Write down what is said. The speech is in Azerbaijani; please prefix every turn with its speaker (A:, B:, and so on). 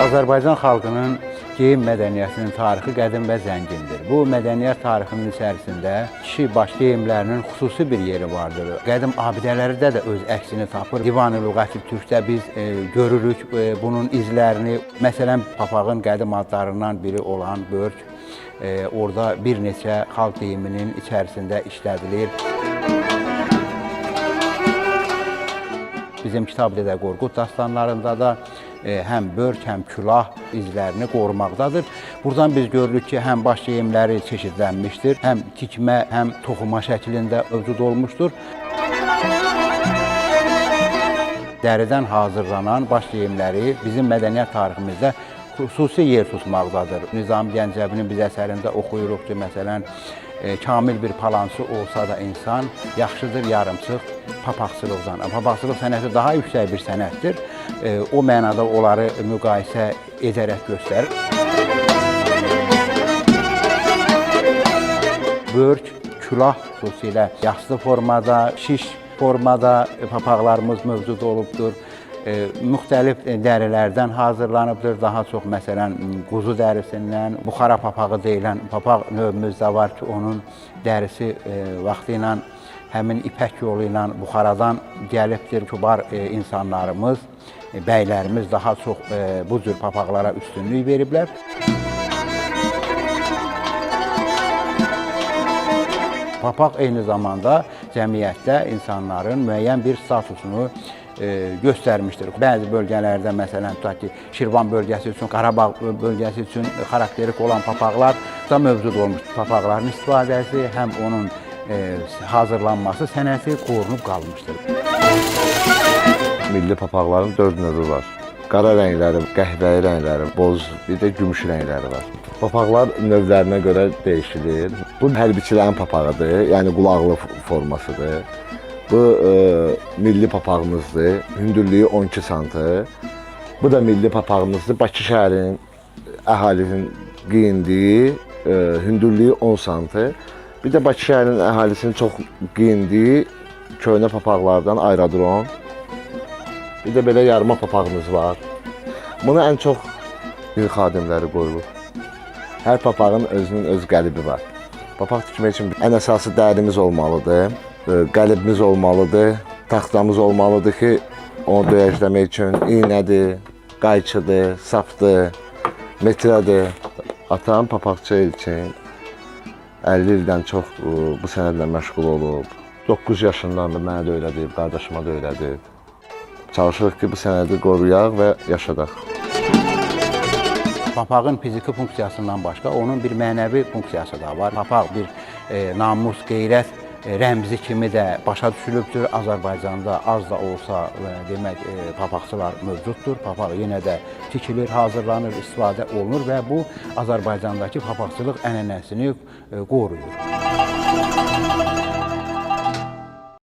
A: Azərbaycan xalqının geyim mədəniyyətinin tarixi qədim və zəngindir. Bu mədəniyyət tarixinin içərisində kişi baş geyimlərinin xüsusi bir yeri vardır. Qədim abidələrdə də öz əksini tapır. Divan-ı Lüğət-i Türkdə biz görürük bunun izlərini. Məsələn, papağın qədim adlarından biri olan börk, orada bir neçə xalq geyiminin içərisində işlədilir. Bizim Kitabi-Dədə Qorqud dastanlarında da həm börk, həm külah izlərini qorumaqdadır. Buradan biz görürük ki, həm baş geyimləri çeşidlənmişdir, həm tikmə, həm toxuma şəklində mövcud olmuşdur. Dəridən hazırlanan baş geyimləri bizim mədəniyyət tariximizdə xüsusi yer tutmaqdadır. Nizami Gəncəvinin biz əsərində oxuyuruq ki, məsələn, kamil bir palançı olsa da insan yaxşıdır yarımçıq papaqçılıqdan. Papaqçılıq sənəti daha yüksək bir sənətdir. O mənada onları müqayisə edərək göstərir. Börk, külah xüsusilə yassı formada, şiş formada papaqlarımız mövcud olubdur. Müxtəlif dərilərdən hazırlanıbdır. Daha çox, məsələn, quzu dərisindən, buxara papağı deyilən papaq növümüz də var ki, onun dərisi vaxtı ilə həmin ipək yolu ilə buxaradan gəlibdir. Kübar insanlarımız, bəylərimiz daha çox bu cür papaqlara üstünlük veriblər. Papaq eyni zamanda cəmiyyətdə insanların müəyyən bir statusunu göstərmişdir. Bəzi bölgələrdə, məsələn, tutaq ki, Şirvan bölgəsi üçün, Qarabağ bölgəsi üçün xarakterik olan papaqlar da mövcud olmuşdur. Papaqların istifadəsi, həm onun hazırlanması sənəti qorunub qalmışdır.
B: Milli papaqların 4 növü var. Qara rəngləri, qəhvəyi rəngləri, boz, bir də gümüş rəngləri var. Papaqlar növlərinə görə dəyişilir. Bu hərbiçilərin papağıdır, yəni qulaqlı formasıdır. Bu milli papağımızdır, hündürlüyü 12 santı. Bu da milli papağımızdır, Bakı şəhərinin əhalisinin giyindiyi, hündürlüyü 10 santı. Bir də Bakı şəhərinin əhalisinin çox giyindiyi köhnə papaqlardan aerodrom. Bir də belə yarıma papağımız var. Bunu ən çox il xadimləri qoyulur. Hər papağın özünün öz qəlibi var. Papaq tikmək üçün ən əsası dərimiz olmalıdır. Qəlibimiz olmalıdır, taxtamız olmalıdır ki, onu döyəcləmək üçün iynədir, qayçıdır, sapdır, metrədir. Atam papaqçı üçün 50 ildən çox bu sənətlə məşğul olub. 9 yaşından da mənə də öyrədib, qardaşıma da öyrədib. Çalışırıq ki, bu sənəti qoruyaq və yaşadaq.
A: Papağın fiziki funksiyasından başqa onun bir mənəvi funksiyası da var. Papaq bir namus, qeyrət rəmzi kimi də başa düşülübdür. Azərbaycanda az da olsa demək papaqçılar mövcuddur. Papaq yenə də tikilir, hazırlanır, istifadə olunur və bu Azərbaycandakı papaqçılıq ənənəsini qoruyur.